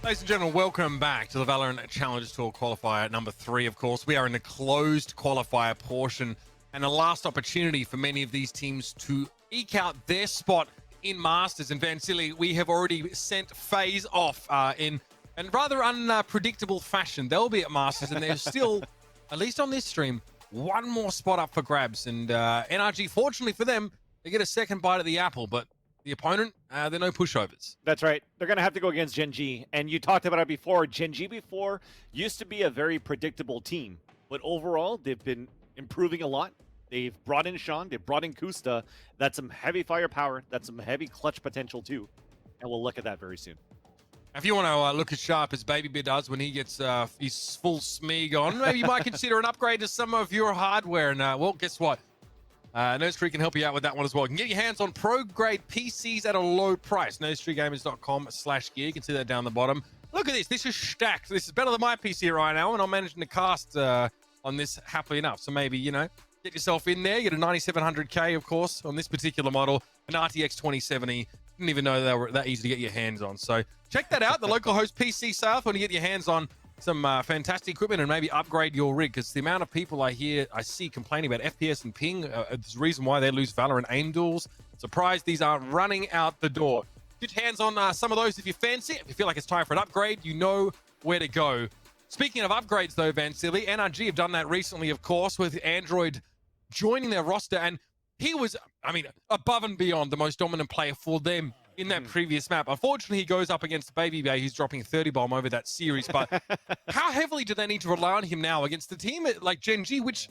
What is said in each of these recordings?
Ladies and gentlemen, welcome back to the VALORANT Challenge Tour qualifier number 3, of course. We are in the closed qualifier portion and a last opportunity for many of these teams to eke out their spot in Masters. And Vansili, we have already sent FaZe off in rather unpredictable fashion. They'll be at Masters and there's still, at least on this stream, one more spot up for grabs. And NRG, fortunately for them, they get a second bite of the apple, but the opponent, they're no pushovers. That's right. They're going to have to go against Gen.G. And you talked about it before. Gen.G before used to be a very predictable team. But overall, they've been improving a lot. They've brought in Sean. They've brought in Kusta. That's some heavy firepower. That's some heavy clutch potential, too. And we'll look at that very soon. If you want to look as sharp as Baby Bear does when he gets his full smeeg on, maybe you might consider an upgrade to some of your hardware. And, well, guess what? NoseTree can help you out with that one as well. You can get your hands on pro-grade PCs at a low price. NoseTreeGamers.com/gear. You can see that down the bottom. Look at this. This is stacked. This is better than my PC right now, and I'm managing to cast on this happily enough. So maybe, you know, get yourself in there. You get a 9700K, of course, on this particular model. An RTX 2070. Didn't even know they were that easy to get your hands on. So check that out. The local host PC sale when you get your hands on some fantastic equipment and maybe upgrade your rig, because the amount of people I see complaining about FPS and ping, is the reason why they lose VALORANT aim duels. Surprised these aren't running out the door. Get your hands on some of those if you fancy it. If you feel like it's time for an upgrade, you know where to go. Speaking of upgrades though, Vansili, NRG have done that recently, of course, with Android joining their roster, and he was, I mean, above and beyond the most dominant player for them in that previous map. Unfortunately, he goes up against Baby Bay. He's dropping 30 bomb over that series. But how heavily do they need to rely on him now against the team like Gen.G, which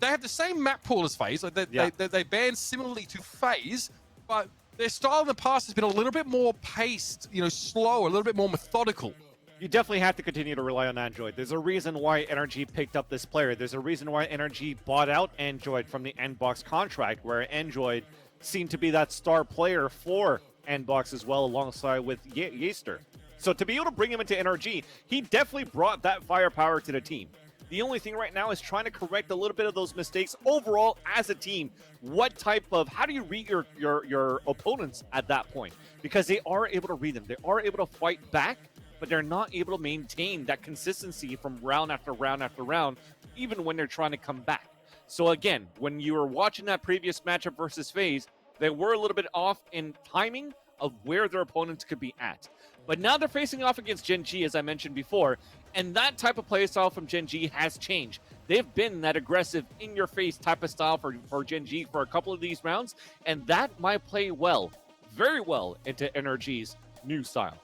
they have the same map pool as FaZe. Like they ban similarly to FaZe, but their style in the past has been a little bit more paced, you know, slow, a little bit more methodical. You definitely have to continue to rely on Android. There's a reason why NRG picked up this player. There's a reason why NRG bought out Android from the N-Box contract, where Android seemed to be that star player for N-Box as well, alongside with Yeaster. So to be able to bring him into NRG, he definitely brought that firepower to the team. The only thing right now is trying to correct a little bit of those mistakes overall as a team. How do you read your opponents at that point? Because they are able to read them. They are able to fight back, but they're not able to maintain that consistency from round after round after round, even when they're trying to come back. So again, when you were watching that previous matchup versus FaZe, they were a little bit off in timing of where their opponents could be at. But now they're facing off against Gen.G, as I mentioned before, and that type of play style from Gen.G has changed. They've been that aggressive, in-your-face type of style for Gen.G for a couple of these rounds, and that might play well, very well, into NRG's new style.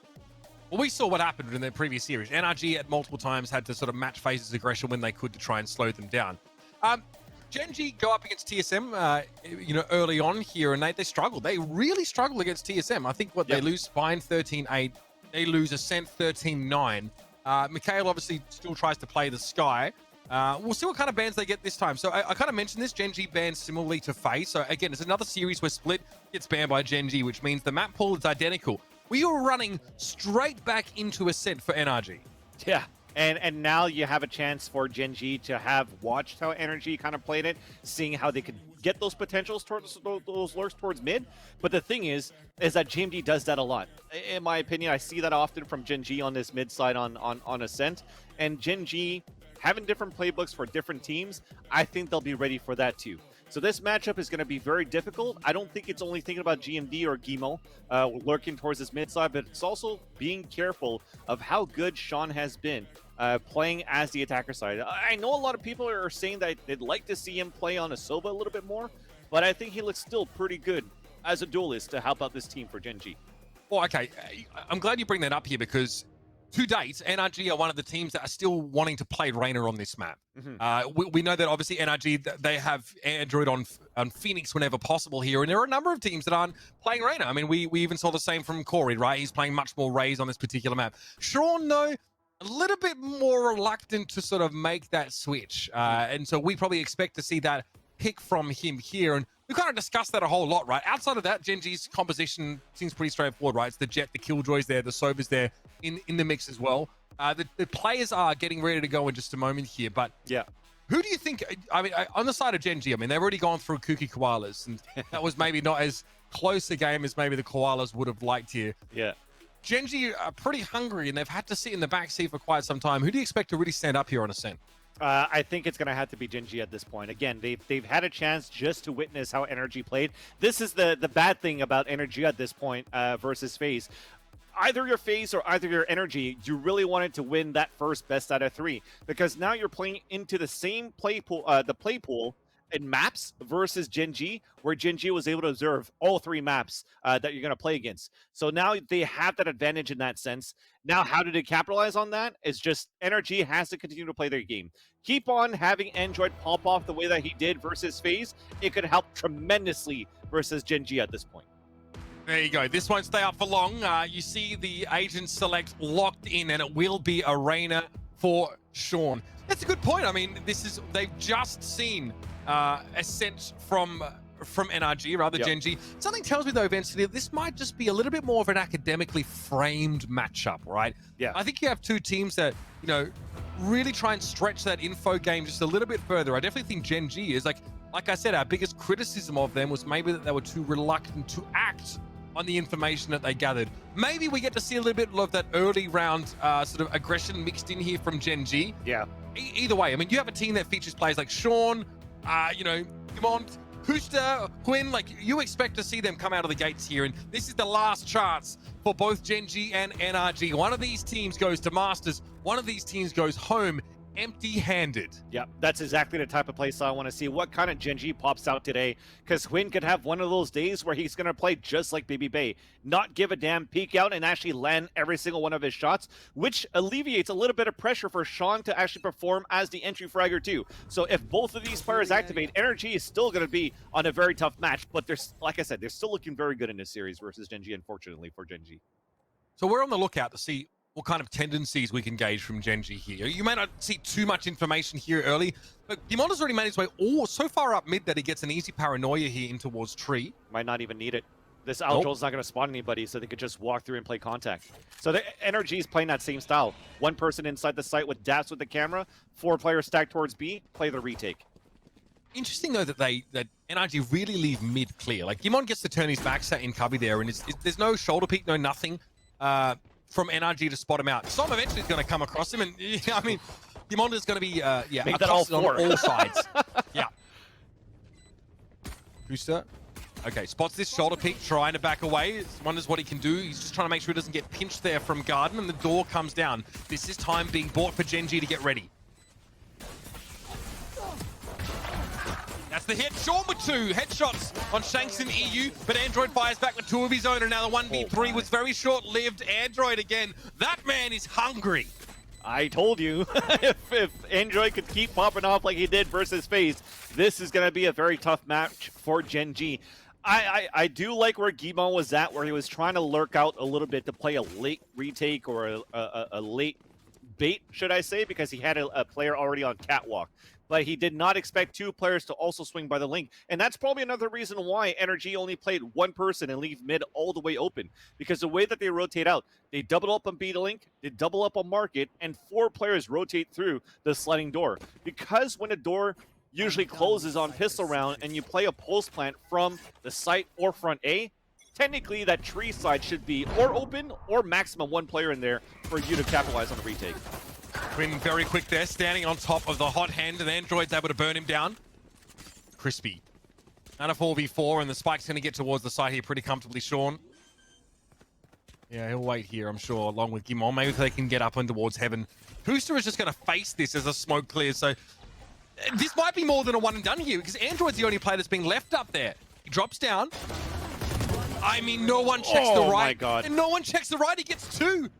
Well, we saw what happened in their previous series. NRG at multiple times had to sort of match FaZe's aggression when they could to try and slow them down. Gen.G go up against TSM, you know, early on here, and they struggled. They really struggled against TSM. I think they lose Spine 13-8, they lose Ascent 13-9. Mikhail obviously still tries to play the Sky. We'll see what kind of bans they get this time. So I kind of mentioned this. Gen.G bans similarly to FaZe. So again, it's another series where Split gets banned by Gen.G, which means the map pool is identical. We are running straight back into Ascent for NRG. Yeah. And now you have a chance for Gen.G to have watched how NRG kind of played it, seeing how they could get those potentials towards those lurks towards mid. But the thing is that Gen.G does that a lot. In my opinion, I see that often from Gen.G on this mid side on Ascent. And Gen.G having different playbooks for different teams, I think they'll be ready for that too. So this matchup is going to be very difficult. I don't think it's only thinking about GMD or Gimo lurking towards this mid side, but it's also being careful of how good Sean has been playing as the attacker side. I know a lot of people are saying that they'd like to see him play on a Sova a little bit more, but I think he looks still pretty good as a duelist to help out this team for Gen.G. Well, okay. I'm glad you bring that up here, because to date, NRG are one of the teams that are still wanting to play Reyna on this map. We know that obviously NRG, they have Android on Phoenix whenever possible here, and there are a number of teams that aren't playing Reyna. I mean, we even saw the same from Corey, right? He's playing much more Raze on this particular map. Sean, though, a little bit more reluctant to sort of make that switch. And so we probably expect to see that pick from him here. And we kind of discussed that a whole lot, right? Outside of that, Gen.G's composition seems pretty straightforward, right? It's the Jet, the Killjoys there, the Sova's there in the mix as well. The players are getting ready to go in just a moment here, but yeah, who do you think, I mean, on the side of Gen.G, I mean, they've already gone through Kuki Koalas, and that was maybe not as close a game as maybe the Koalas would have liked here. Yeah. Gen.G are pretty hungry, and they've had to sit in the backseat for quite some time. Who do you expect to really stand up here on Ascent? I think it's going to have to be Gen.G at this point. Again, they've had a chance just to witness how NRG played. This is the bad thing about NRG at this point versus FaZe. Either your FaZe or either your NRG, you really wanted to win that first best out of 3 because now you're playing into the same play pool, in maps versus Gen.G, where Gen.G was able to observe all 3 maps that you're going to play against. So now they have that advantage in that sense. Now, how do they capitalize on that? It's just NRG has to continue to play their game. Keep on having Android pop off the way that he did versus FaZe. It could help tremendously versus Gen.G at this point. There you go. This won't stay up for long. You see the agent select locked in, and it will be Arena for Sean. That's a good point. I mean, they've just seen Ascent from NRG, rather Gen.G. Something tells me though, Vince, this might just be a little bit more of an academically framed matchup, right? Yeah. I think you have 2 teams that, you know, really try and stretch that info game just a little bit further. I definitely think Gen.G is like I said, our biggest criticism of them was maybe that they were too reluctant to act on the information that they gathered. Maybe we get to see a little bit of that early round sort of aggression mixed in here from Gen.G. Yeah. Either way, I mean, you have a team that features players like Sean, you know, Dumont, Huster, Quinn, like you expect to see them come out of the gates here, and this is the last chance for both Gen.G and NRG. One of these teams goes to Masters, one of these teams goes home empty-handed. Yeah, that's exactly the type of play style I want to see. What kind of Gen.G pops out today? Because Quinn could have one of those days where he's going to play just like Baby Bay. Not give a damn, peek out, and actually land every single one of his shots, which alleviates a little bit of pressure for Sean to actually perform as the entry fragger too. So if both of these players activate, NRG is still going to be on a very tough match, but there's, like I said, they're still looking very good in this series versus Gen.G, unfortunately, for Gen.G. So we're on the lookout to see what kind of tendencies we can gauge from Gen.G here. You may not see too much information here early, but Dimon has already made his way so far up mid that he gets an easy paranoia here in towards tree. Might not even need it. This Aldrill's not going to spawn anybody, so they could just walk through and play contact. So the NRG is playing that same style. One person inside the site with daps with the camera, 4 players stacked towards B, play the retake. Interesting though that NRG really leave mid clear. Like Dimon gets to turn his back set in cubby there, and there's no shoulder peek, no nothing. From NRG to spot him out. Som eventually is going to come across him, and I mean, Dimon is going to be make that all 4 on all sides. Yeah. Booster. Okay, spots this shoulder peek, trying to back away. Wonders what he can do. He's just trying to make sure he doesn't get pinched there from Garden, and the door comes down. This is time being bought for Gen.G to get ready. That's the hit. Sean with 2 headshots on Shanks and EU, but Android fires back with 2 of his own, and now the 1v3 was very short-lived. Android again. That man is hungry. I told you, if Android could keep popping off like he did versus FaZe, this is going to be a very tough match for Gen.G. I do like where Guimon was at, where he was trying to lurk out a little bit to play a late retake or a late bait, should I say, because he had a player already on catwalk. But he did not expect 2 players to also swing by the link. And that's probably another reason why NRG only played 1 person and leave mid all the way open. Because the way that they rotate out, they double up on B to link, they double up on market, and 4 players rotate through the sliding door. Because when a door usually closes on pistol round and you play a pulse plant from the site or front A, technically that tree side should be or open or maximum 1 player in there for you to capitalize on the retake. Quinn very quick there, standing on top of the hot hand, and Android's able to burn him down. Crispy. And a 4v4, and the spike's going to get towards the side here pretty comfortably, Sean. Yeah, he'll wait here, I'm sure, along with Guimon. Maybe they can get up and towards heaven. Booster is just going to face this as the smoke clears, so this might be more than a one and done here, because Android's the only player that's being left up there. He drops down. I mean, no one checks the right. Oh my God. And no one checks the right, he gets 2.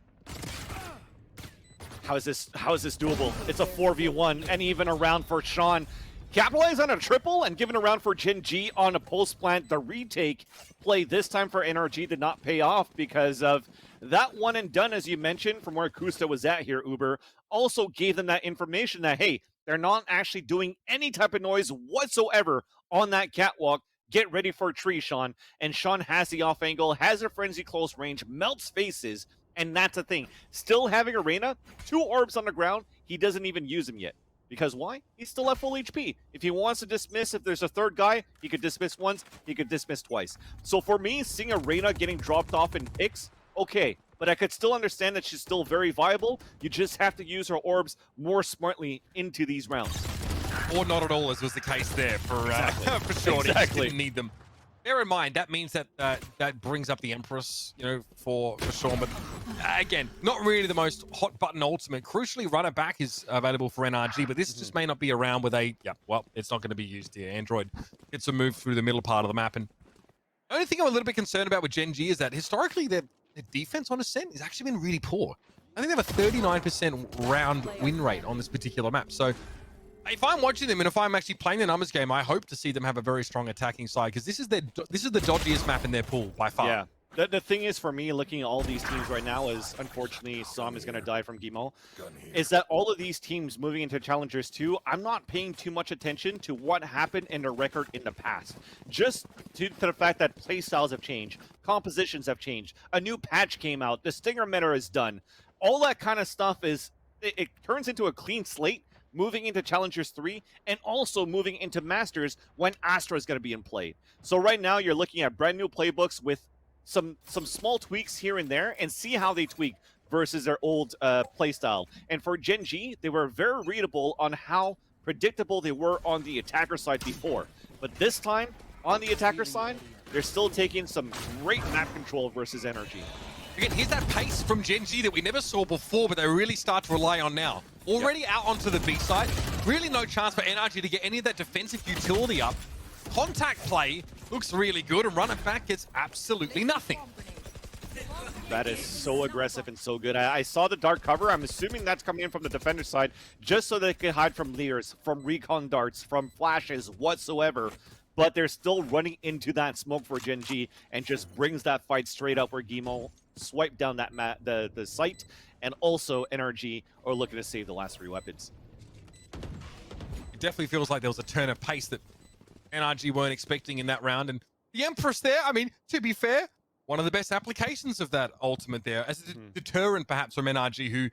How is this doable? It's a 4v1 and even a round for Sean. Capitalize on a triple and given a round for Gen.G on a pulse plant. The retake play this time for NRG did not pay off because of that one and done, as you mentioned, from where Kusta was at here, Uber. Also gave them that information that, hey, they're not actually doing any type of noise whatsoever on that catwalk. Get ready for a tree, Sean. And Sean has the off angle, has a frenzy close range, melts faces. And that's the thing. Still having Arena, 2 orbs on the ground, he doesn't even use them yet. Because why? He's still at full HP. If he wants to dismiss, if there's a 3rd guy, he could dismiss once, he could dismiss twice. So for me, seeing Arena getting dropped off in picks, okay, but I could still understand that she's still very viable. You just have to use her orbs more smartly into these rounds. Or not at all, as was the case there for for Shorty. Exactly. Didn't need them. Bear in mind, that means that that brings up the Empress, you know, for Sean. But again, not really the most hot button ultimate. Crucially, runner back is available for NRG, but this just may not be around with a, well, it's not going to be used here. Android gets a move through the middle part of the map. And the only thing I'm a little bit concerned about with Gen.G is that historically their defense on Ascent has actually been really poor. I think they have a 39% round win rate on this particular map. So if I'm watching them and if I'm actually playing the numbers game, I hope to see them have a very strong attacking side, because this is the dodgiest map in their pool by far. Yeah. The thing is, for me, looking at all these teams right now, is unfortunately Som is going to die from Gimo, is that all of these teams moving into Challengers 2, I'm not paying too much attention to what happened in their record in the past. Just due to the fact that playstyles have changed, compositions have changed, a new patch came out, the Stinger meta is done. All that kind of stuff is, it turns into a clean slate moving into Challengers 3, and also moving into Masters when Astra is going to be in play. So right now, you're looking at brand new playbooks with some small tweaks here and there, and see how they tweak versus their old playstyle. And for Gen.G, they were very readable on how predictable they were on the attacker side before. But this time, on the attacker side, they're still taking some great map control versus NRG. Again, here's that pace from Gen.G that we never saw before, but they really start to rely on now. Already out onto the B side, really no chance for NRG to get any of that defensive utility up. Contact play looks really good, and running back gets absolutely nothing. That is so aggressive and so good. I saw the dart cover. I'm assuming that's coming in from the defender side, just so they can hide from leaders, from recon darts, from flashes, whatsoever. But they're still running into that smoke for Gen.G, and just brings that fight straight up where Gimo swiped down that the site, and also NRG are looking to save the last 3 weapons. It definitely feels like there was a turn of pace that NRG weren't expecting in that round. And the Empress there, I mean, to be fair, one of the best applications of that ultimate there as a deterrent perhaps from NRG, who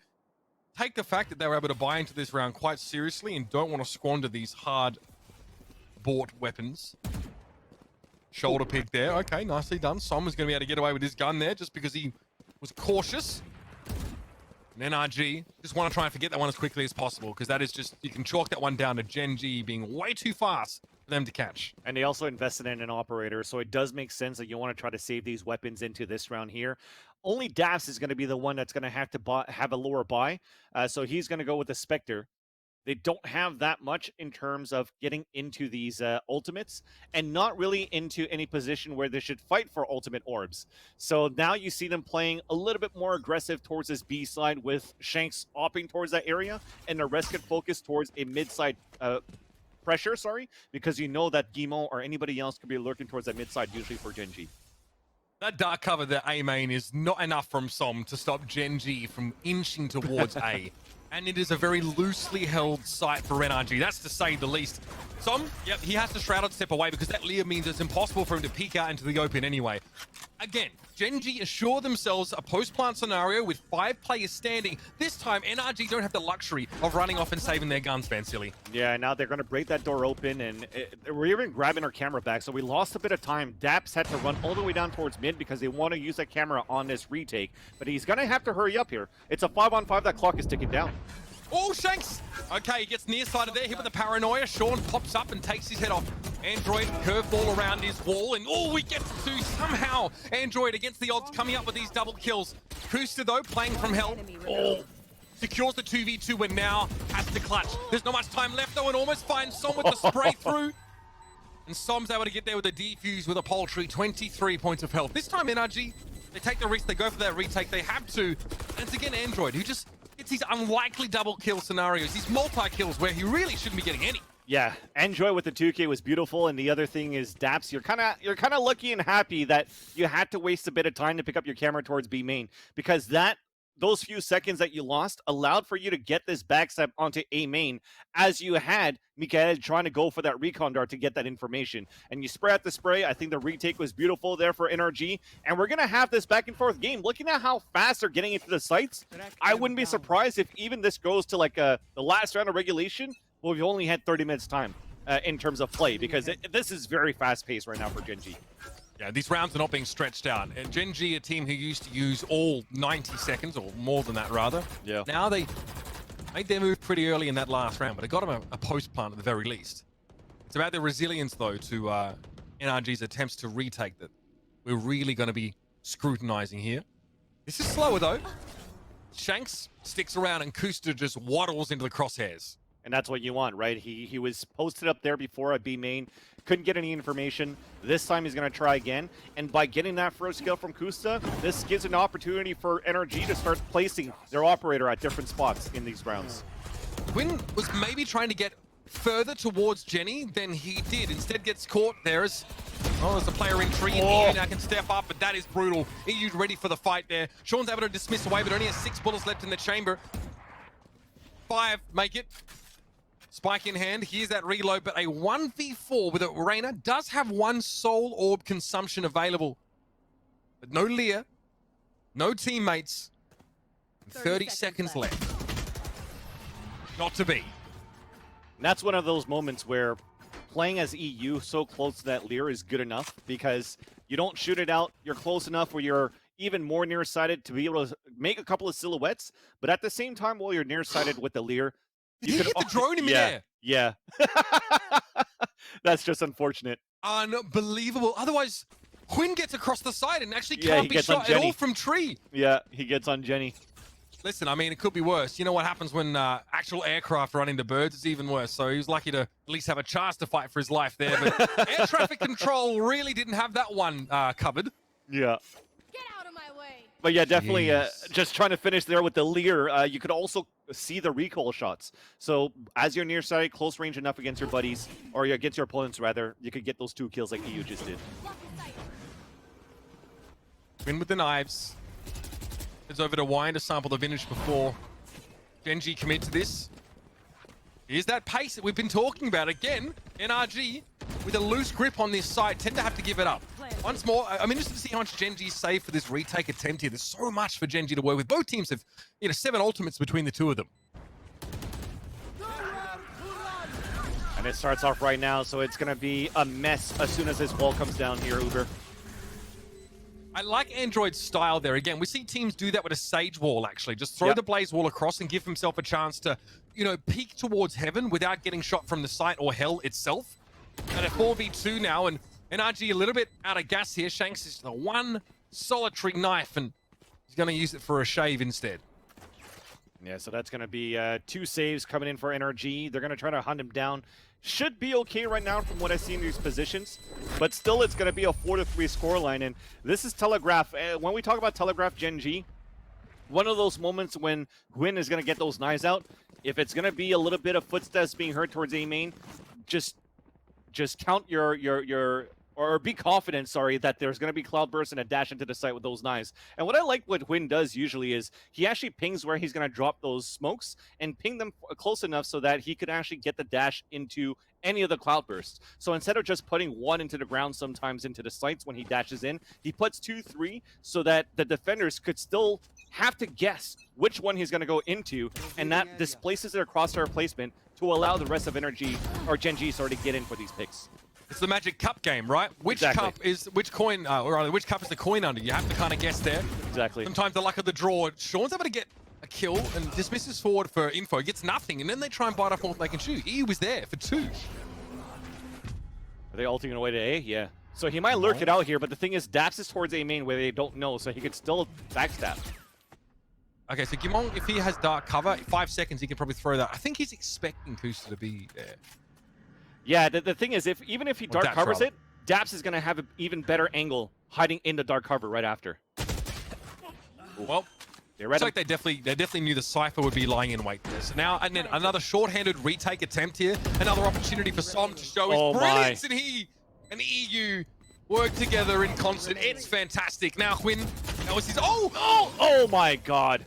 take the fact that they were able to buy into this round quite seriously and don't want to squander these hard bought weapons. Shoulder pick there. Okay, nicely done. Som was going to be able to get away with his gun there just because he was cautious. And NRG just want to try and forget that one as quickly as possible, because that is just, you can chalk that one down to Gen.G being way too fast for them to catch. And they also invested in an operator, so it does make sense that you want to try to save these weapons into this round here. Only Daps is going to be the one that's going to have a lower buy, so he's going to go with the Spectre. They don't have that much in terms of getting into these ultimates, and not really into any position where they should fight for ultimate orbs. So now you see them playing a little bit more aggressive towards this B side, with Shanks opting towards that area, and the rest can focus towards a mid-side pressure, because you know that Gimo or anybody else could be lurking towards that mid-side, usually for Gen.G. That dark cover, the A main, is not enough from Som to stop Gen.G from inching towards A. And it is a very loosely held site for NRG, that's to say the least. Som, yep, he has to Shrouded step away, because that Leah means it's impossible for him to peek out into the open anyway. Again, Gen.G assure themselves a post-plant scenario with 5 players standing. This time, NRG don't have the luxury of running off and saving their guns, Vansili. Yeah, now they're going to break that door open, and we're even grabbing our camera back, so we lost a bit of time. Daps had to run all the way down towards mid because they want to use that camera on this retake, but he's going to have to hurry up here. It's a 5-on-5, that clock is ticking down. Oh, Shanks! Okay, he gets near side of there, hit with the paranoia. Sean pops up and takes his head off. Android curveball around his wall, and we get to somehow Android against the odds coming up with these double kills. Kusta though, playing from hell. Secures the 2v2 and now has to clutch. There's not much time left though, and almost finds Som with the spray through. And Som's able to get there with a defuse with a paltry 23 points of health. This time NRG, they take the risk, they go for that retake, they have to. And it's again Android, who just gets these unlikely double kill scenarios, these multi-kills where he really shouldn't be getting any. Yeah, Enjoy with the 2K was beautiful, and the other thing is Daps, you're kind of lucky and happy that you had to waste a bit of time to pick up your camera towards B main, because those few seconds that you lost allowed for you to get this backstep onto A main, as you had Mikael trying to go for that recon dart to get that information. And you spray out the spray. I think the retake was beautiful there for NRG, and we're going to have this back and forth game. Looking at how fast they're getting into the sites, I wouldn't be surprised if even this goes to like the last round of regulation. Well, we've only had 30 minutes time in terms of play, because this is very fast-paced right now for Gen.G. Yeah, these rounds are not being stretched out. And Gen.G, a team who used to use all 90 seconds, or more than that rather. Yeah. Now they made their move pretty early in that last round, but they got them a post plant at the very least. It's about their resilience, though, to NRG's attempts to retake that we're really going to be scrutinizing here. This is slower, though. Shanks sticks around and Kusta just waddles into the crosshairs. And that's what you want, right? He was posted up there before at B main, couldn't get any information. This time he's going to try again. And by getting that first kill from Kusta, this gives an opportunity for NRG to start placing their operator at different spots in these rounds. Quinn was maybe trying to get further towards Jenny than he did. Instead gets caught. There's a player in tree. And EU now can step up, but that is brutal. EU's ready for the fight there. Sean's able to dismiss away, but only has 6 bullets left in the chamber. 5 make it. Spike in hand, here's that reload, but a 1v4 with a Reyna does have 1 soul orb consumption available. But no Leah, no teammates, 30 seconds left. Not to be. And that's one of those moments where playing as EU so close to that Lear is good enough because you don't shoot it out, you're close enough where you're even more nearsighted to be able to make a couple of silhouettes, but at the same time while you're nearsighted with the Lear, you hit the drone in midair. Yeah. That's just unfortunate. Unbelievable. Otherwise, Quinn gets across the side and actually can't be shot at all from tree. Yeah, he gets on Jenny. Listen, I mean, it could be worse. You know what happens when actual aircraft run into birds? It's even worse. So he was lucky to at least have a chance to fight for his life there. But air traffic control really didn't have that one covered. Yeah. Get out of my way. But yeah, definitely just trying to finish there with the Lear. You could also see the recoil shots. So as you're nearsighted, close range enough against your buddies, or against your opponents rather, you could get those 2 kills like EU just did. Win with the knives. Heads over to Wine to sample the vintage before Gen.G commit to this. Here's that pace that we've been talking about. Again, NRG with a loose grip on this side tend to have to give it up. Once more, I'm interested to see how much Gen.G save for this retake attempt here. There's so much for Gen.G to work with. Both teams have, 7 ultimates between the two of them. And it starts off right now, so it's going to be a mess as soon as this wall comes down here, Uber. I like Android's style there. Again, we see teams do that with a Sage wall, actually. Just throw the Blaze wall across and give himself a chance to, peek towards heaven without getting shot from the site or hell itself. And a 4v2 now, and NRG a little bit out of gas here. Shanks is the one solitary knife, and he's going to use it for a shave instead. Yeah, so that's going to be 2 saves coming in for NRG. They're going to try to hunt him down. Should be okay right now from what I see in these positions, but still it's going to be a 4-3 scoreline, and this is Telegraph. When we talk about Telegraph Gen.G, one of those moments when Gwyn is going to get those knives out, if it's going to be a little bit of footsteps being heard towards A main, just count or be confident, that there's going to be Cloudburst and a dash into the site with those knives. And what I like what Gwyn does usually is he actually pings where he's going to drop those smokes and ping them close enough so that he could actually get the dash into any of the Cloudbursts. So instead of just putting 1 into the ground sometimes into the sites when he dashes in, he puts 2, 3 so that the defenders could still have to guess which one he's going to go into, and that displaces their crosshair placement to allow the rest of Gen.G to get in for these picks. It's the Magic Cup game, right? Which cup is which coin, or rather, which cup is the coin under? You have to kind of guess there. Exactly. Sometimes the luck of the draw. Sean's able to get a kill and dismisses forward for info. Gets nothing, and then they try and bite off more than they can shoot. E was there for 2. Are they ulting away to A? Yeah. So he might lurk it out here, but the thing is, Daps is towards A main where they don't know, so he could still backstab. Okay, so Gimong, if he has dark cover, 5 seconds, he can probably throw that. I think he's expecting Kusta to be there. Yeah, the thing is, even if he dark covers it, Daps is going to have an even better angle hiding in the dark cover right after. Well, looks like they definitely knew the Cypher would be lying in wait there. So now, and then another short-handed retake attempt here. Another opportunity for Som to show his brilliance, and he and EU work together in concert. It's fantastic. Now, Quinn, that was his... Oh my God.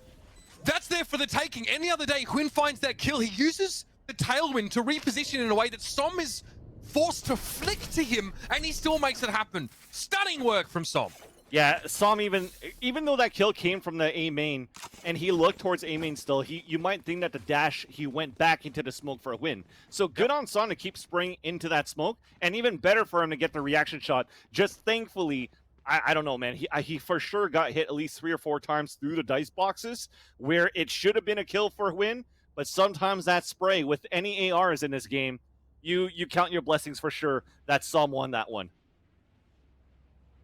That's there for the taking. Any other day, Quinn finds that kill. He uses the tailwind to reposition in a way that Som is forced to flick to him, and he still makes it happen. Stunning work from Som. Yeah, Som even though that kill came from the A main and he looked towards A main still, you might think that the dash he went back into the smoke for a win. So good on Son to keep spraying into that smoke, and even better for him to get the reaction shot. Just thankfully, I don't know, man. He for sure got hit at least 3 or 4 times through the dice boxes where it should have been a kill for a win. But sometimes that spray with any ARs in this game, you count your blessings for sure that Som won that one.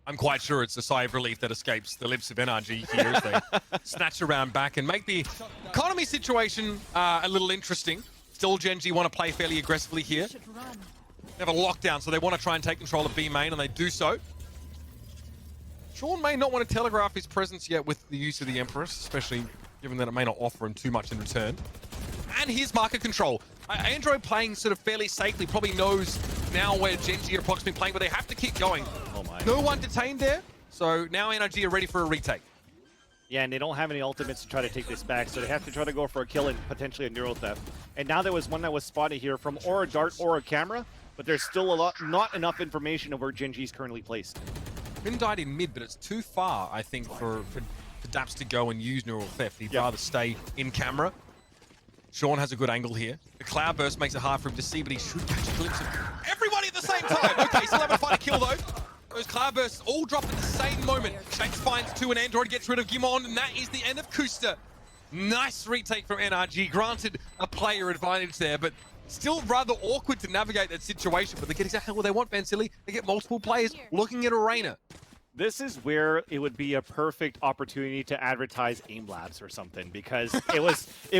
I'm quite sure it's a sigh of relief that escapes the lips of NRG here as they snatch around back and make the economy situation a little interesting. Still, Gen.G want to play fairly aggressively here. They have a lockdown, so they want to try and take control of B main, and they do so. Sean may not want to telegraph his presence yet with the use of the Empress, especially given that it may not offer him too much in return. And here's market control. Android playing sort of fairly safely, probably knows now where Gen.G are approximately playing, but they have to keep going. Oh my. No one detained there, so now NRG are ready for a retake. Yeah, and they don't have any ultimates to try to take this back, so they have to try to go for a kill and potentially a neural theft. And now there was one that was spotted here from or a dart or a camera, but there's still not enough information of where Gen.G is currently placed. Been died in mid, but it's too far, I think, for Daps to go and use neural theft. He'd rather stay in camera. Sean has a good angle here. The cloud burst makes it hard for him to see, but he should catch a glimpse of everybody at the same time. Okay, still having to find a kill though. Those cloud bursts all drop at the same moment. Shanks finds 2 and Android gets rid of Gimon, and that is the end of Kusta. Nice retake from NRG. Granted a player advantage there, but still rather awkward to navigate that situation. But they get exactly what they want, Vansili. They get multiple players looking at Arena. This is where it would be a perfect opportunity to advertise Aim Labs or something, because it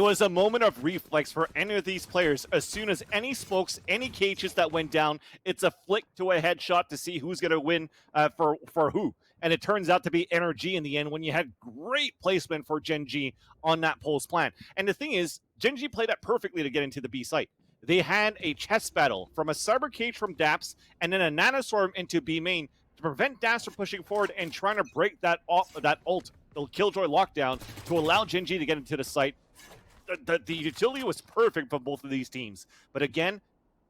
was a moment of reflex for any of these players. As soon as any smokes, any cages that went down, it's a flick to a headshot to see who's going to win for who. And it turns out to be NRG in the end when you had great placement for Gen.G on that pulse plan. And the thing is, Gen.G played that perfectly to get into the B site. They had a chess battle from a cyber cage from Daps and then a nanoswarm into B main to prevent Daps from pushing forward and trying to break that ult, the Killjoy lockdown, to allow Gen.G to get into the site. The utility was perfect for both of these teams. But again,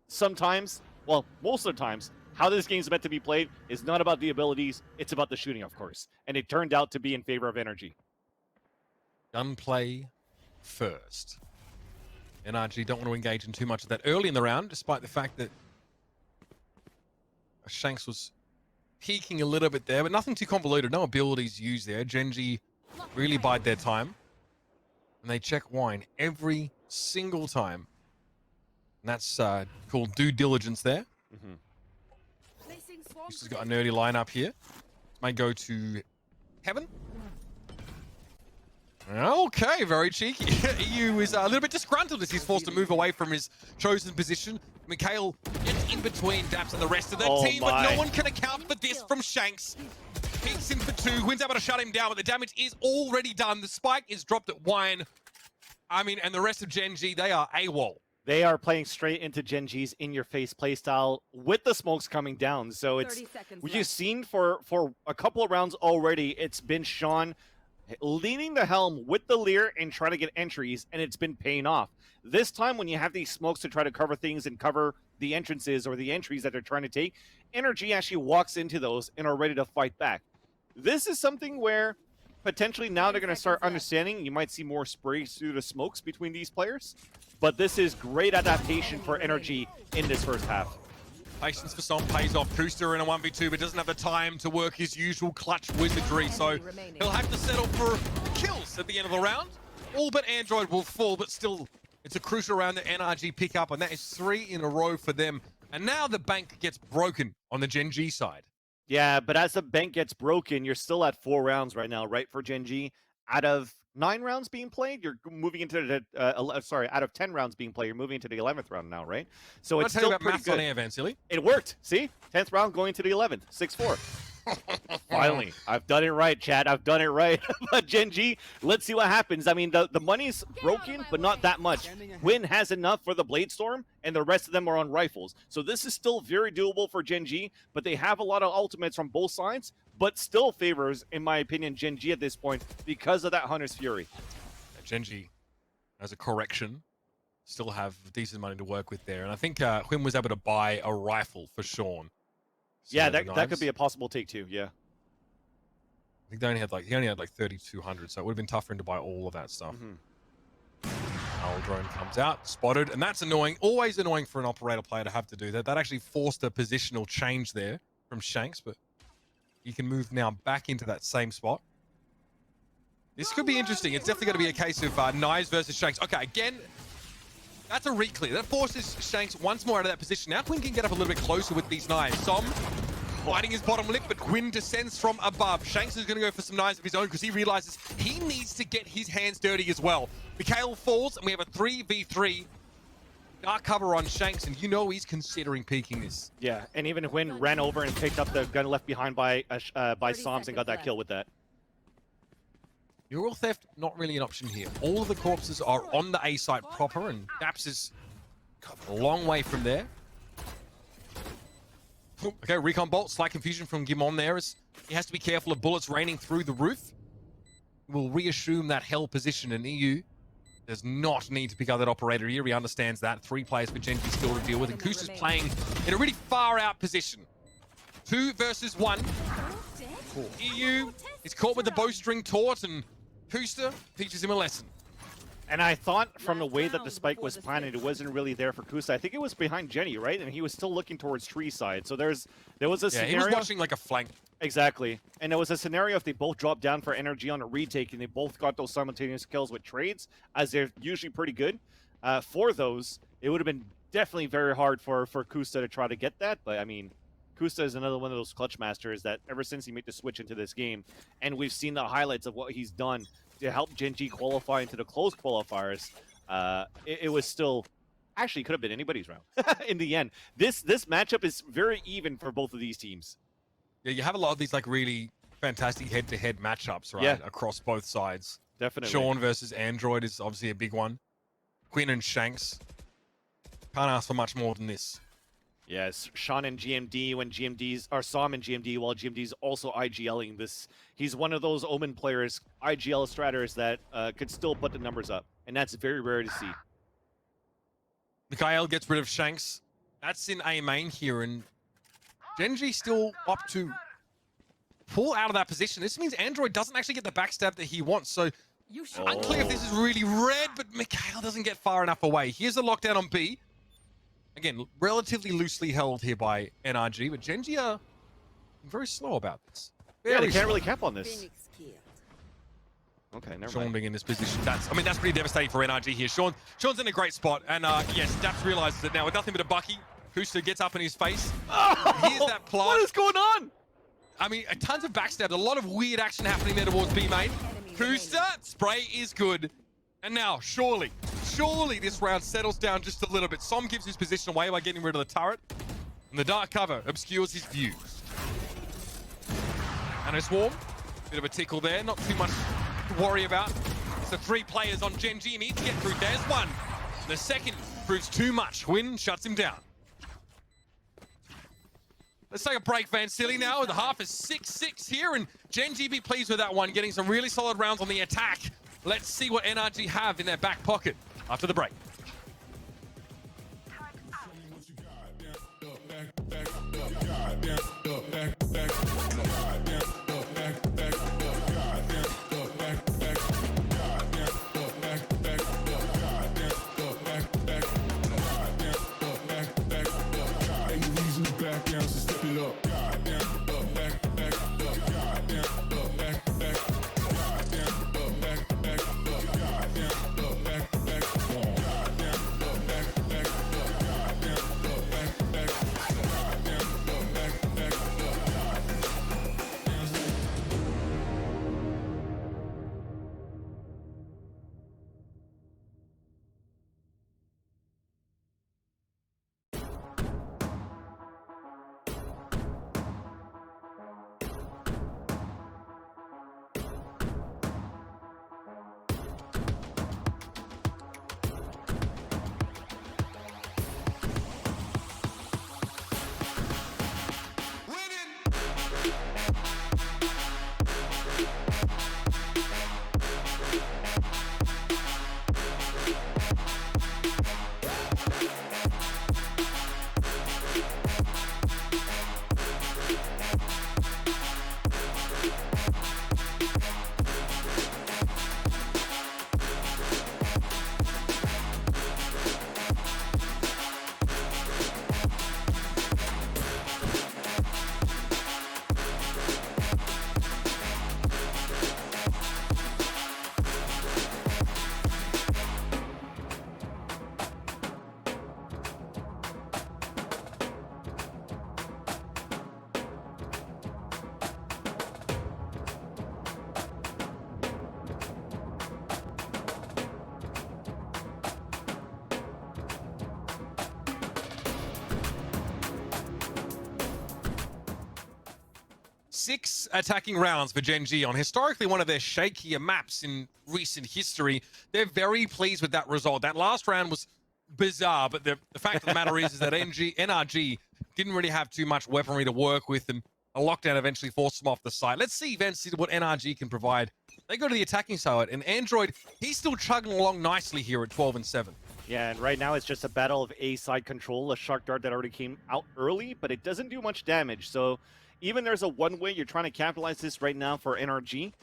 sometimes, well, most of the times, how this game is meant to be played is not about the abilities, it's about the shooting, of course. And it turned out to be in favor of NRG. Gunplay first. NRG don't want to engage in too much of that early in the round, despite the fact that Shanks was peeking a little bit there, but nothing too convoluted. No abilities used there. Gen.G really bide their time. And they check wine every single time. And that's called due diligence there. This has got a nerdy lineup here. May go to Heaven. Okay, very cheeky. EU is a little bit disgruntled as he's forced to move away from his chosen position. Mikhail gets in between Daps and the rest of the team, but no one can account for this from Shanks. Peeks in for 2, Wynn's able to shut him down, but the damage is already done. The spike is dropped at Wine. I mean, and the rest of Gen.G, they are AWOL. They are playing straight into Gen.G's in-your-face playstyle with the smokes coming down. So it's, you've seen for a couple of rounds already, it's been Sean leaning the helm with the Lear and trying to get entries, and it's been paying off. This time, when you have these smokes to try to cover things and cover the entrances or the entries that they're trying to take, NRG actually walks into those and are ready to fight back. This is something where potentially now they're going to start understanding. You might see more sprays through the smokes between these players, but this is great adaptation for NRG in this first half. Patience for Som pays off. Kusta in a 1v2, but doesn't have the time to work his usual clutch wizardry, so he'll have to settle for kills at the end of the round. All but Android will fall, but still, it's a crucial round that NRG pick up, and that is 3 in a row for them. And now the bank gets broken on the Gen.G side. Yeah, but as the bank gets broken, you're still at 4 rounds right now, right, for Gen.G? Out of 9 rounds being played, you're moving into the, out of 10 rounds being played, you're moving into the 11th round now, right? So it's still pretty good. On air, Vansili. It worked, see? 10th round going to the 11th, 6-4. Finally, I've done it right, Chad. I've done it right. But Gen.G, let's see what happens. I mean, the money's broken, but not that much. Win has enough for the Blade Storm, and the rest of them are on rifles. So this is still very doable for Gen.G, but they have a lot of ultimates from both sides, but still favors, in my opinion, Gen.G at this point because of that Hunter's Fury. Gen.G, as a correction, still have decent money to work with there. And I think Huynh was able to buy a rifle for Sean. Yeah, that could be a possible take too, yeah. think they only had like 3,200, so it would have been tough for him to buy all of that stuff. Owl drone comes out, spotted, and that's annoying. Always annoying for an operator player to have to do that. That actually forced a positional change there from Shanks, but he can move now back into that same spot. This could be interesting. It's definitely going to be a case of Knives versus Shanks. Okay, again, that's a re-clear. That forces Shanks once more out of that position. Now Quinn can get up a little bit closer with these knives. Som biting his bottom lip, but Quinn descends from above. Shanks is going to go for some knives of his own because he realizes he needs to get his hands dirty as well. Mikhail falls, and we have a 3v3. Dark cover on Shanks, and you know he's considering peeking this. Yeah, and even Quinn ran over and picked up the gun left behind by Soms and got that kill with that. Mural theft, not really an option here. All of the corpses are on the A site proper, and Daps is a long way from there. Okay, Recon Bolt, slight confusion from Gimon there as he has to be careful of bullets raining through the roof. We'll reassume that hell position, and EU does not need to pick up that operator here. He understands that. 3 players for Gen.G still to deal with, and Kusta's playing in a really far out position. 2 versus 1. EU is caught with the bowstring taunt, and Kusta teaches him a lesson. And I thought from the way that the spike was planted, it wasn't really there for Kusta. I think it was behind Jenny, right? And he was still looking towards tree side. So there was a scenario. He was watching like a flank. Exactly. And there was a scenario if they both dropped down for NRG on a retake and they both got those simultaneous kills with trades, as they're usually pretty good. For those, it would have been definitely very hard for Kusta to try to get that. But I mean, Kusta is another one of those clutch masters that ever since he made the switch into this game, and we've seen the highlights of what he's done to help Gen.G qualify into the closed qualifiers, it was still actually could have been anybody's round in the end. This matchup is very even for both of these teams. Yeah, you have a lot of these like really fantastic head-to-head matchups, right? Yeah. Across both sides. Definitely. Sean versus Android is obviously a big one. Quinn and Shanks. Can't ask for much more than this. Yes, Sean and GMD when GMD's are Som and GMD while GMD's also IGLing this. He's one of those Omen players, IGL straters that could still put the numbers up, and that's very rare to see. Mikhail gets rid of Shanks. That's in A main here, and Gen.G still up to pull out of that position. This means Android doesn't actually get the backstab that he wants, so unclear if this is really red, but Mikhail doesn't get far enough away. Here's a lockdown on B. Again, relatively loosely held here by NRG, but Gen.G are very slow about this. Yeah, they can't really cap on this. Okay, never Sean mind. being in this position, that's pretty devastating for NRG here. Sean's in a great spot, and yes, Daps realizes it now with nothing but a Bucky. Kusta gets up in his face. Here's that plant. What is going on? I mean, tons of backstab, a lot of weird action happening there towards B main. Kusta, spray is good. And now, surely this round settles down just a little bit. Som gives his position away by getting rid of the turret, and the dark cover obscures his view. And a swarm, bit of a tickle there, not too much to worry about. It's the 3 players on Gen.G need to get through. There's one. The second proves too much. Quinn shuts him down. Let's take a break, Van Silly now. The half is 6-6 here, and Gen.G be pleased with that one, getting some really solid rounds on the attack. Let's see what NRG have in their back pocket after the break. 6 attacking rounds for Gen.G on historically one of their shakier maps in recent history. They're very pleased with that result. That last round was bizarre, but the fact of the matter is that NRG didn't really have too much weaponry to work with, and a lockdown eventually forced them off the site. Let's see eventually what NRG can provide. They go to the attacking side, and Android, he's still chugging along nicely here at 12-7. Yeah, and right now it's just a battle of A-side control, a Shark Dart that already came out early, but it doesn't do much damage. So even there's a one-way, you're trying to capitalize this right now for NRG.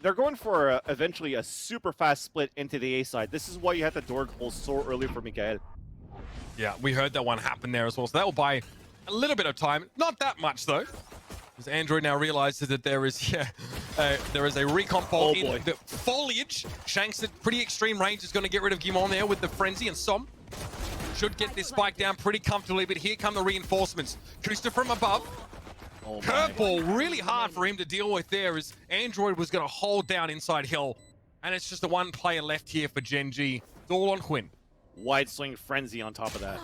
They're going for eventually a super fast split into the A-side. This is why you had the door close so early for Mikael. Yeah, we heard that one happen there as well, so that will buy a little bit of time. Not that much, though. As Android now realizes that there is a recon bolt in the foliage. Shanks at pretty extreme range is going to get rid of Gimon there with the frenzy, and Som should get this spike down pretty comfortably, but here come the reinforcements. Kusta from above. Curveball, really hard for him to deal with there, as Android was going to hold down inside hill. And it's just the one player left here for Gen.G. It's all on Quinn. Wide swing frenzy on top of that.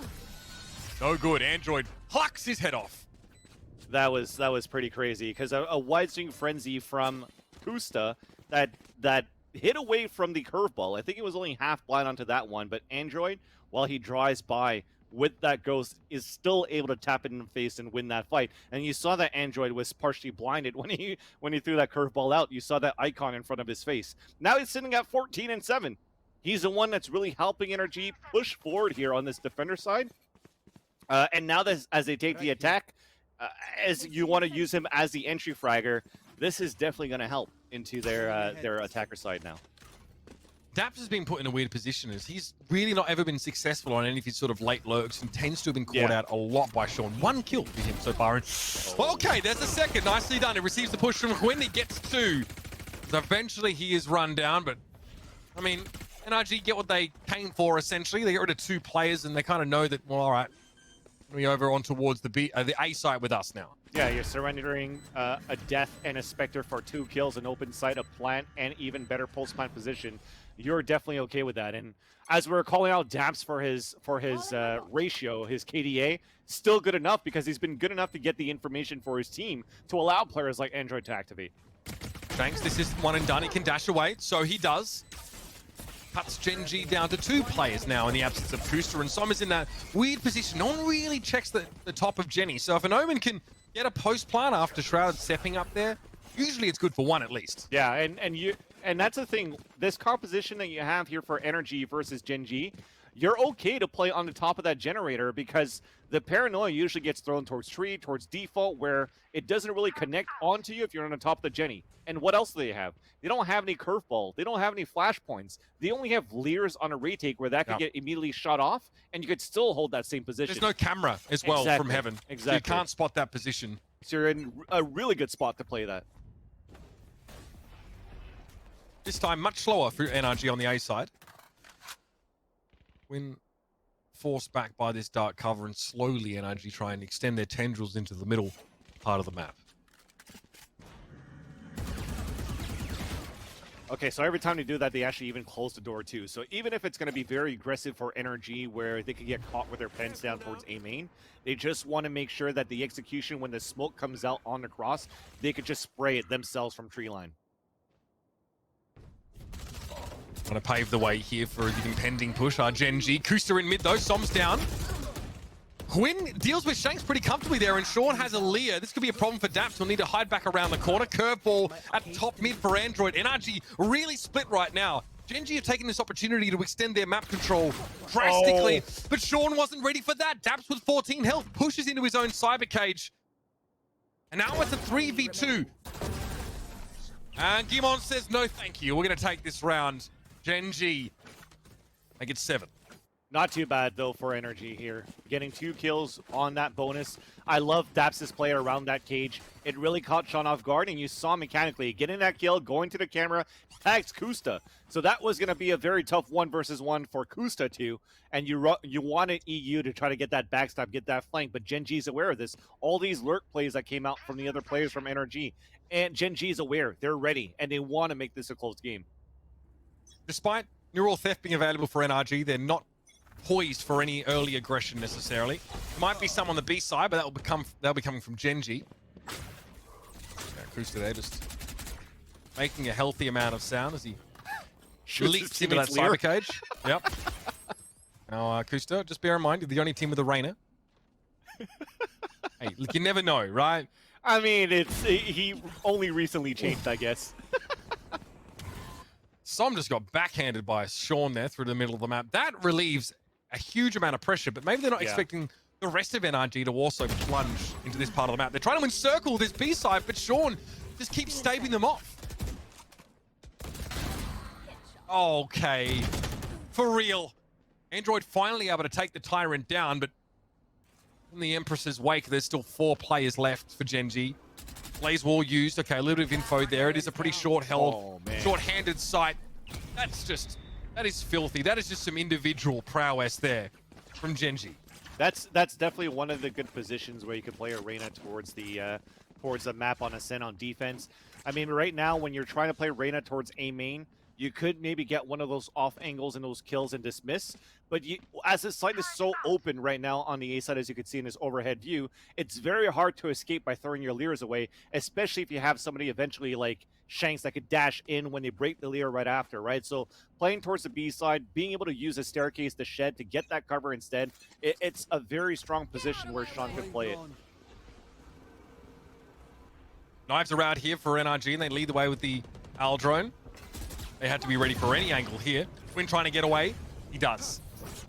No good. Android plucks his head off. That was pretty crazy, because a wide swing frenzy from Kusta that hit away from the curveball. I think it was only half blind onto that one, but Android, while he drives by with that ghost, is still able to tap it in the face and win that fight. And you saw that Android was partially blinded when he threw that curveball out. You saw that icon in front of his face. Now he's sitting at 14-7. He's the one that's really helping NRG push forward here on this defender side. And now that as they take the attack, as you want to use him as the entry fragger, this is definitely going to help into their attacker side now. Daps has been put in a weird position as he's really not ever been successful on any of his sort of late lurks and tends to have been caught out a lot by Sean. 1 kill for him so far. Okay, there's a second. Nicely done. He receives the push from Quinn. He gets 2. So eventually he is run down, but I mean, NRG get what they came for essentially. They get rid of 2 players and they kind of know that, well, all right, we over on towards the A site with us now. Yeah, you're surrendering a Death and a Spectre for 2 kills, an open site, a plant, and even better post-plant position. You're definitely okay with that. And as we're calling out Daps for his ratio, his KDA, still good enough because he's been good enough to get the information for his team to allow players like Android to activate. Shanks, this is one and done. He can dash away, so he does. Cuts Gen.G down to 2 players now in the absence of Kusta, and Som is in that weird position. No one really checks the top of Jenny, so if an Omen can get a post-plant after Shroud stepping up there, usually it's good for 1 at least. Yeah, and that's the thing. This composition that you have here for NRG versus Gen.G, you're okay to play on the top of that generator because the paranoia usually gets thrown towards tree, towards default, where it doesn't really connect onto you if you're on the top of the Jenny. And what else do they have? They don't have any curveball. They don't have any flashpoints. They only have Leers on a retake where that could get immediately shut off, and you could still hold that same position. There's no camera as well from heaven. Exactly. So you can't spot that position. So you're in a really good spot to play that. This time much slower for NRG on the A side. When forced back by this dark cover, and slowly NRG try and extend their tendrils into the middle part of the map. Okay, so every time they do that, they actually even close the door too. So even if it's going to be very aggressive for NRG, where they could get caught with their pens down towards A main, they just want to make sure that the execution, when the smoke comes out on the cross, they could just spray it themselves from tree line. Want to pave the way here for the impending push. Gen.G. Kusta in mid though. Som's down. Quinn deals with Shanks pretty comfortably there, and Sean has a Leer. This could be a problem for Daps. He'll need to hide back around the corner. Curveball at top mid for Android. NRG really split right now. Gen.G have taken this opportunity to extend their map control drastically, but Sean wasn't ready for that. Daps with 14 health pushes into his own cyber cage. And now it's a 3v2. And Gimon says, no thank you. We're going to take this round. Gen.G, I get 7. Not too bad, though, for NRG here. Getting 2 kills on that bonus. I love Daps' play around that cage. It really caught Sean off guard, and you saw mechanically getting that kill, going to the camera, tags Kusta. So that was going to be a very tough 1 versus 1 for Kusta, too. And you wanted EU to try to get that backstab, get that flank, but Gen.G is aware of this. All these lurk plays that came out from the other players from NRG. And Gen.G is aware. They're ready, and they want to make this a close game. Despite Neural Theft being available for NRG, they're not poised for any early aggression necessarily. Might be some on the B side, but they'll be coming from Gen.G. Kusta there, just making a healthy amount of sound as he Shoots leaps his into that teammate's Lear. cyber cage. Yep. Now, Kusta, just bear in mind, you're the only team with a Reyna. Hey, look, you never know, right? I mean, he only recently changed, I guess. Som just got backhanded by Sean there through the middle of the map. That relieves a huge amount of pressure, but maybe they're not expecting the rest of NRG to also plunge into this part of the map. They're trying to encircle this B side, but Sean just keeps staving them off. Okay, for real. Android finally able to take the Tyrant down, but in the Empress's wake, there's still 4 players left for Gen.G. Blaze Wall used. Okay, a little bit of info there. It is a pretty short-held, short-handed sight. That is filthy. That is just some individual prowess there from Gen.G. That's definitely one of the good positions where you can play a Reyna towards the map on Ascent on defense. I mean, right now, when you're trying to play Reyna towards A main, you could maybe get one of those off angles and those kills and dismiss. But as the site is so open right now on the A side, as you can see in this overhead view, it's very hard to escape by throwing your Leers away, especially if you have somebody eventually like Shanks that could dash in when they break the Leer right after, right? So playing towards the B side, being able to use a staircase to shed to get that cover instead, it's a very strong position where Sean could play it. Knives are out here for NRG, and they lead the way with the Al drone. They had to be ready for any angle here. Twin trying to get away. He does.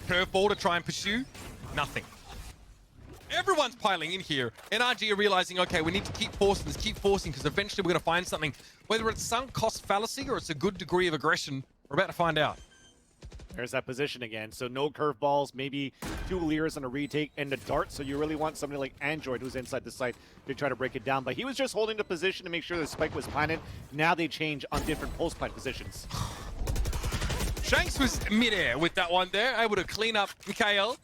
Curveball to try and pursue. Nothing. Everyone's piling in here. NRG are realizing, okay, we need to keep forcing this, because eventually we're going to find something. Whether it's sunk cost fallacy or it's a good degree of aggression, we're about to find out. There's that position again. So no curveballs, maybe 2 Leers on a retake and a dart. So you really want somebody like Android who's inside the site to try to break it down. But he was just holding the position to make sure the spike was planted. Now they change on different post-plant positions. Shanks was mid-air with that one there, able to clean up Mikhail.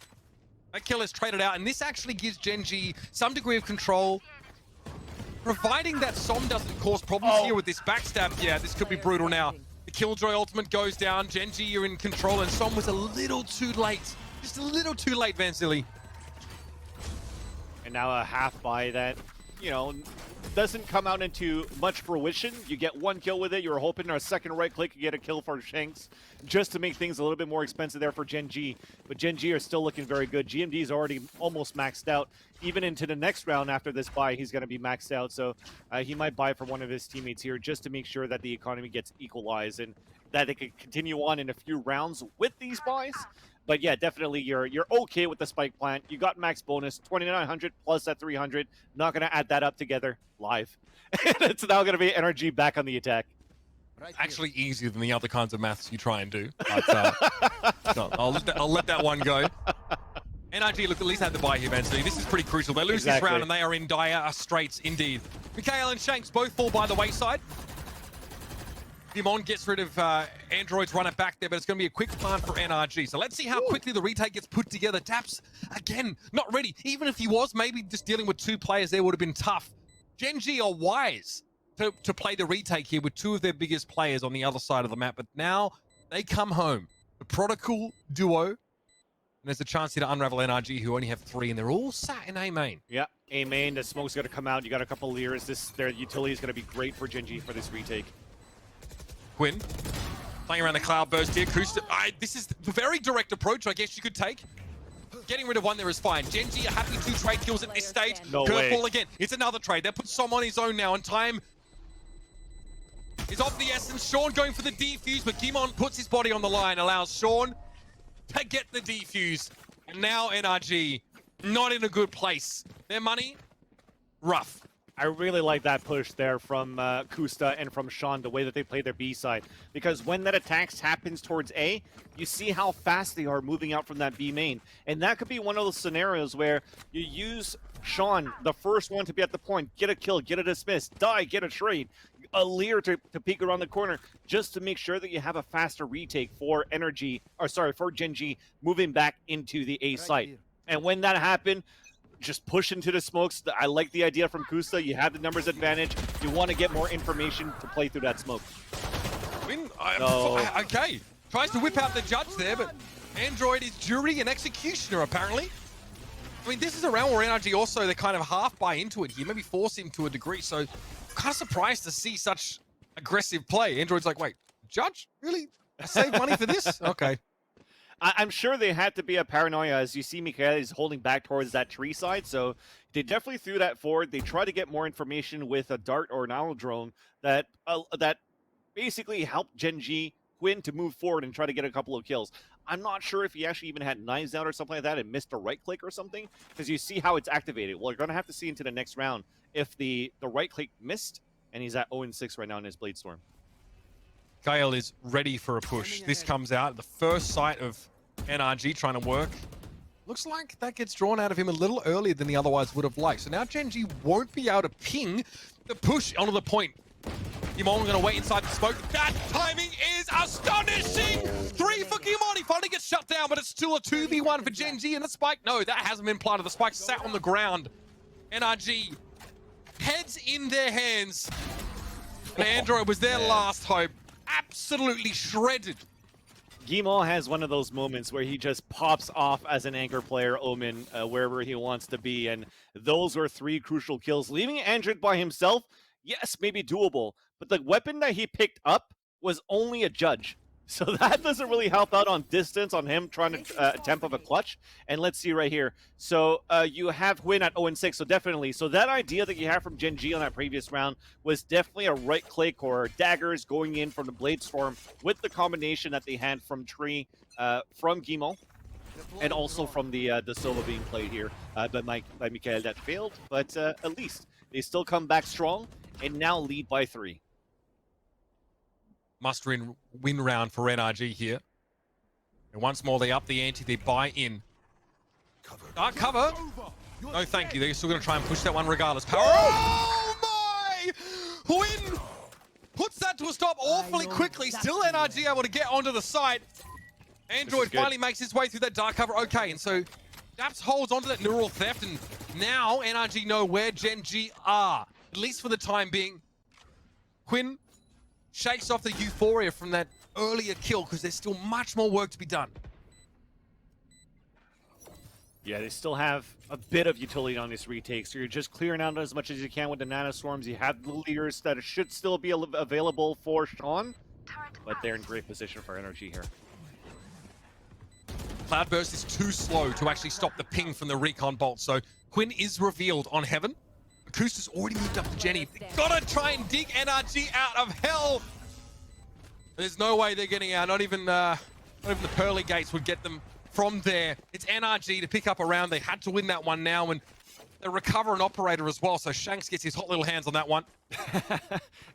That kill is traded out, and this actually gives Gen.G some degree of control. Providing that Som doesn't cause problems here with this backstab, yeah, this could be brutal now. The Killjoy ultimate goes down, Gen.G are in control, and Som was a little too late. Just a little too late, Vansili. And now a half buy that, you know, doesn't come out into much fruition. You get 1 kill with it. You were hoping a second right click, you get a kill for Shanks, just to make things a little bit more expensive there for Gen.G. But Gen.G are still looking very good. GMD is already almost maxed out. Even into the next round after this buy, he's going to be maxed out. So he might buy for one of his teammates here just to make sure that the economy gets equalized and that they can continue on in a few rounds with these buys. But yeah, definitely you're okay with the spike plant. You got max bonus, 2,900 plus that 300. Not going to add that up together live. It's now going to be NRG back on the attack. Actually easier than the other kinds of maths you try and do. But, no, I'll let that one go. NRG, look, at least had the buy here, Vansili. This is pretty crucial. They lose this round and they are in dire straits indeed. Mikhail and Shanks both fall by the wayside. Dimon gets rid of Android's runner back there, but it's going to be a quick plant for NRG. So let's see how quickly the retake gets put together. Taps, again, not ready. Even if he was, maybe just dealing with 2 players there would have been tough. Gen.G are wise to play the retake here with 2 of their biggest players on the other side of the map. But now they come home. The Prodigal duo. And there's a chance here to unravel NRG, who only have 3, and they're all sat in A main. Yeah, A main. The smoke's going to come out. You got a couple Leers. Their utility is going to be great for Gen.G for this retake. Quinn playing around the cloud burst here. Kusta, this is the very direct approach I guess you could take. Getting rid of 1 there is fine. Gen.G are happy to trade kills at this stage. No Curveball way. again. It's another trade. They put Som on his own now, and time is of the essence. Sean going for the defuse, but Gimon puts his body on the line, allows Sean to get the defuse. And now NRG not in a good place. Their money, rough. I really like that push there from Kusta and from Sean, the way that they play their B side. Because when that attack happens towards A, you see how fast they are moving out from that B main. And that could be one of those scenarios where you use Sean, the first one to be at the point, get a kill, get a dismiss, die, get a trade, a Leer to peek around the corner, just to make sure that you have a faster retake for for Gen.G moving back into the A site. And when that happened, just push into the smokes. I like the idea from Kusta. You have the numbers advantage. You want to get more information to play through that smoke. Okay. Tries to whip out the judge there, but Android is jury and executioner, apparently. I mean, this is a round where NRG also, they kind of half buy into it here, maybe force him to a degree. So kind of surprised to see such aggressive play. Android's like, wait, Judge? Really? I saved money for this? Okay. I'm sure they had to be a paranoia as you see Mikael is holding back towards that tree side. So they definitely threw that forward. They tried to get more information with a dart or an owl drone that basically helped Gen.G Quinn to move forward and try to get a couple of kills. I'm not sure if he actually even had knives out or something like that and missed a right click or something, because you see how it's activated. Well, you're going to have to see into the next round if the right click missed, and he's at 0-6 right now in his Blade Storm. Kale is ready for a push. This comes out, the first sight of NRG trying to work. Looks like that gets drawn out of him a little earlier than he otherwise would have liked. So now Gen.G won't be able to ping the push onto the point. Gimon going to wait inside the smoke. That timing is astonishing! 3 for Gimon. He finally gets shut down, but it's still a 2v1 for Gen.G. And the spike, no, that hasn't been planted. The spike sat on the ground. NRG, heads in their hands. And Android was their last hope. Absolutely shredded. Gimon has one of those moments where he just pops off as an anchor player, Omen, wherever he wants to be. And those were 3 crucial kills. Leaving Android by himself, yes, maybe doable. But the weapon that he picked up was only a Judge. So that doesn't really help out on distance on him trying to attempt of a clutch. And let's see right here. So you have Huynh at 0-6, so definitely. So that idea that you have from Gen.G on that previous round was definitely a right click or daggers going in from the Blade Storm with the combination that they had from Tree, from Gimon, and also from the solo being played here by Mikael that failed. But at least they still come back strong and now lead by 3. Must-win round for NRG here. And once more, they up the ante, they buy in. Cover. No, thank you. They're still going to try and push that one regardless. Oh my! Huynh puts that to a stop awfully quickly. Still NRG able to get onto the site. Android finally makes his way through that dark cover. Okay, and so Daps holds onto that neural theft, and now NRG know where Gen.G are, at least for the time being. Quinn shakes off the euphoria from that earlier kill because there's still much more work to be done. Yeah, they still have a bit of utility on this retake, so you're just clearing out as much as you can with the nanoswarms. You have the leaders that should still be available for Sean, but they're in great position for NRG here. Cloudburst is too slow to actually stop the ping from the recon bolt, so Quinn is revealed on Heaven. Akusta's already moved up to Jenny. Gotta try and dig NRG out of hell. There's no way they're getting out. Not even the pearly gates would get them from there. It's NRG to pick up a round. They had to win that one now, and they recover an operator as well. So Shanks gets his hot little hands on that one.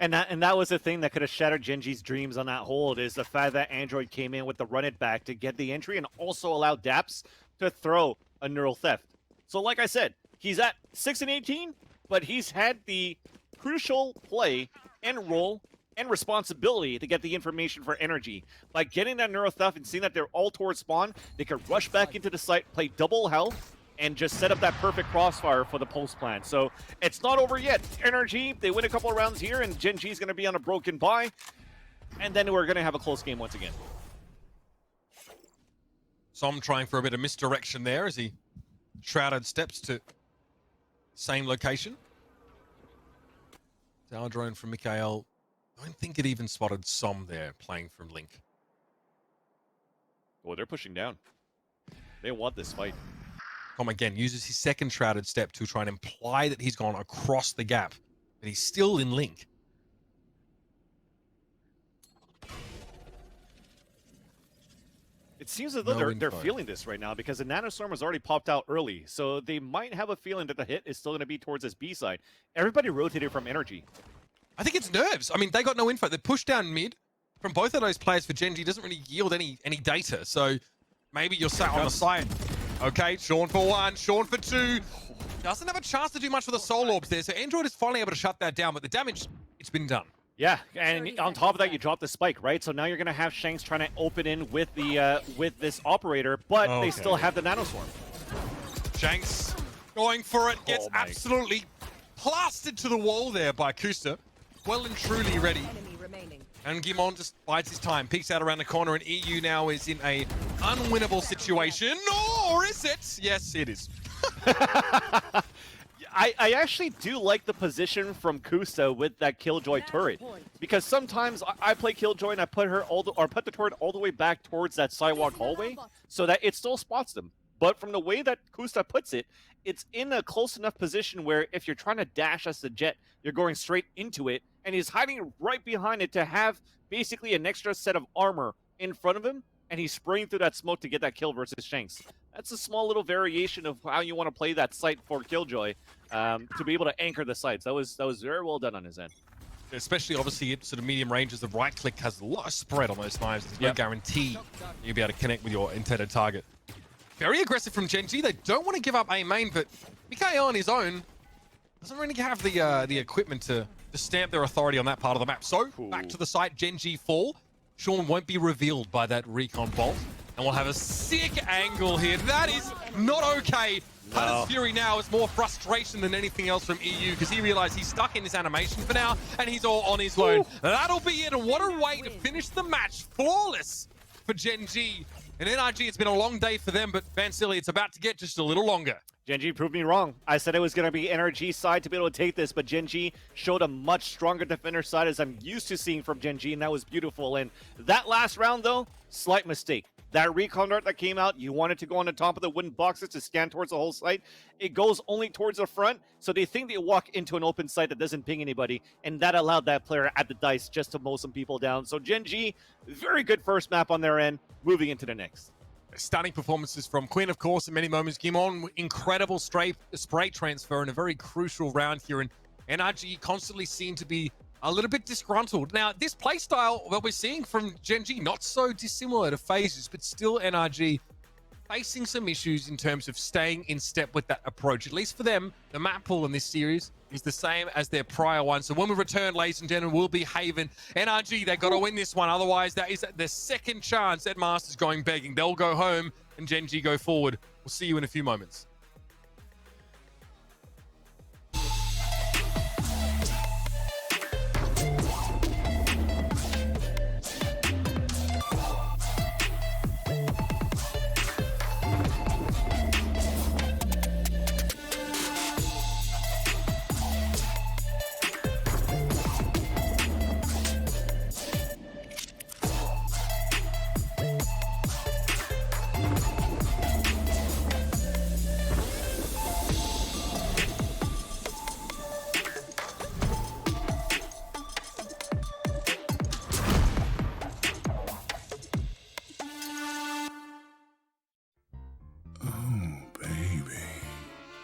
and that was the thing that could have shattered Gen.G's dreams on that hold, is the fact that Android came in with the run it back to get the entry and also allowed Daps to throw a neural theft. So like I said, he's at 6-18. But he's had the crucial play and role and responsibility to get the information for NRG. By getting that neural theft and seeing that they're all towards spawn, they can rush back into the site, play double health, and just set up that perfect crossfire for the post plan. So it's not over yet. NRG, they win a couple of rounds here, and Gen.G is going to be on a broken bye. And then we're going to have a close game once again. Som trying for a bit of misdirection there as he shrouded steps to same location. Tower drone from Mikael. I don't think it even spotted Som there playing from Link. Well, they're pushing down. They want this fight. Tom again uses his second shrouded step to try and imply that he's gone across the gap, but he's still in Link. It seems as though they're feeling this right now because the nanostorm was already popped out early, so they might have a feeling that the hit is still going to be towards this B side. Everybody rotated from NRG. I think it's nerves. I mean, they got no info. They pushed down mid from both of those players for Gen.G doesn't really yield any data, so maybe you're sat on the side. Okay, Sean for 1, Sean for 2. Doesn't have a chance to do much with the soul orbs there, so Android is finally able to shut that down, but the damage, it's been done. Yeah, and on top of that, you drop the spike, right? So now you're going to have Shanks trying to open in with the with this operator, but they still have the nanoswarm. Shanks going for it, gets absolutely plastered to the wall there by Kusta. Well and truly ready. And Gimon just bides his time, peeks out around the corner, and EU now is in a unwinnable situation. Or is it? Yes, it is. I actually do like the position from Kusa with that Killjoy turret, because sometimes I play Killjoy and I put her put the turret all the way back towards that sidewalk hallway so that it still spots them. But from the way that Kusa puts it, it's in a close enough position where if you're trying to dash as the jet, you're going straight into it, and he's hiding right behind it to have basically an extra set of armor in front of him, and he's spraying through that smoke to get that kill versus Shanks. That's a small little variation of how you want to play that site for Killjoy to be able to anchor the sites. That was very well done on his end. Especially, obviously, at sort of medium ranges, the right click has a lot of spread on those knives. There's no guarantee you'll be able to connect with your intended target. Very aggressive from Gen.G. They don't want to give up A main, but Mikael on his own doesn't really have the equipment to stamp their authority on that part of the map. So, back to the site, Gen.G fall. Sean won't be revealed by that recon bolt. And we'll have a sick angle here. That is not okay. Hunter's Fury now is more frustration than anything else from EU, because he realized he's stuck in this animation for now, and he's all on his own. That'll be it, and what a way to finish the match. Flawless for Gen.G. And NRG, it's been a long day for them, but Vansili, it's about to get just a little longer. Gen.G proved me wrong. I said it was going to be NRG's side to be able to take this, but Gen.G showed a much stronger defender side as I'm used to seeing from Gen.G, and that was beautiful. And that last round, though, slight mistake. That recon dart that came out, you wanted to go on the top of the wooden boxes to scan towards the whole site. It goes only towards the front, so they think they walk into an open site that doesn't ping anybody, and that allowed that player at the dice just to mow some people down. So Gen.G, very good first map on their end, moving into the next. Stunning performances from Quinn, of course, in many moments. Gimon, incredible spray transfer in a very crucial round here, and NRG constantly seem to be a little bit disgruntled. Now, this playstyle that we're seeing from Gen.G, not so dissimilar to Phases, but still NRG facing some issues in terms of staying in step with that approach. At least for them, the map pool in this series is the same as their prior one. So when we return, ladies and gentlemen, will be Haven. NRG, they got to win this one. Otherwise, that is their second chance at Masters going begging. They'll go home and Gen.G go forward. We'll see you in a few moments.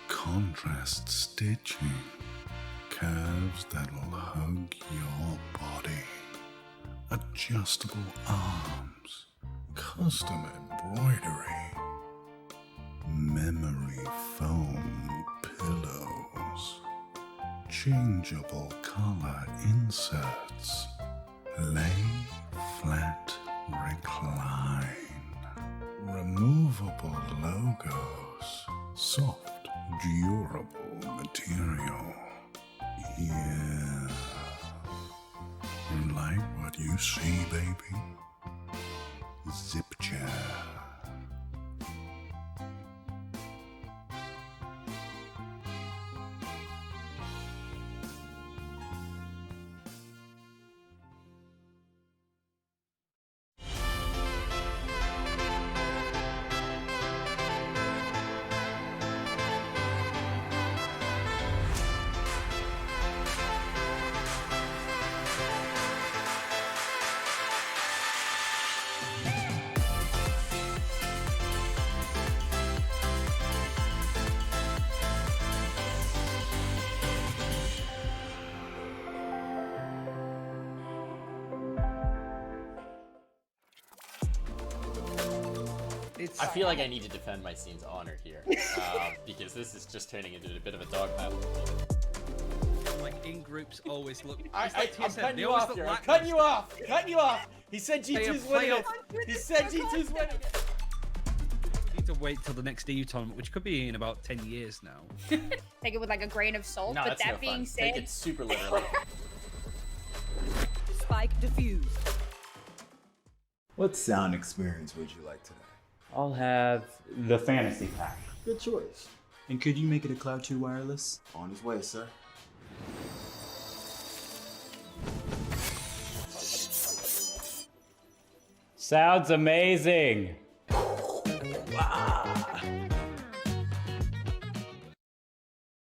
Contrast stitching, curves that'll hug your body, adjustable arms, custom embroidery, memory foam pillows, changeable color inserts, lay flat recline, removable logos, soft durable material. Yeah. You like what you see, baby? Zip chair. I feel like I need to defend my scene's honor here, because this is just turning into a bit of a dogpile. Like in groups always look. I'm cutting you off here. I'm cutting you off. Cutting you off. He said G2's winning it. He said G2's winning it. We need to wait till the next EU tournament, which could be in about 10 years now. Take it with like a grain of salt. No, but that's that no being fun. said, Take it super literally. Spike diffused. What sound experience would you like today? I'll have the fantasy pack. Good choice. And could you make it a Cloud 2 wireless? On his way, sir. Sounds amazing.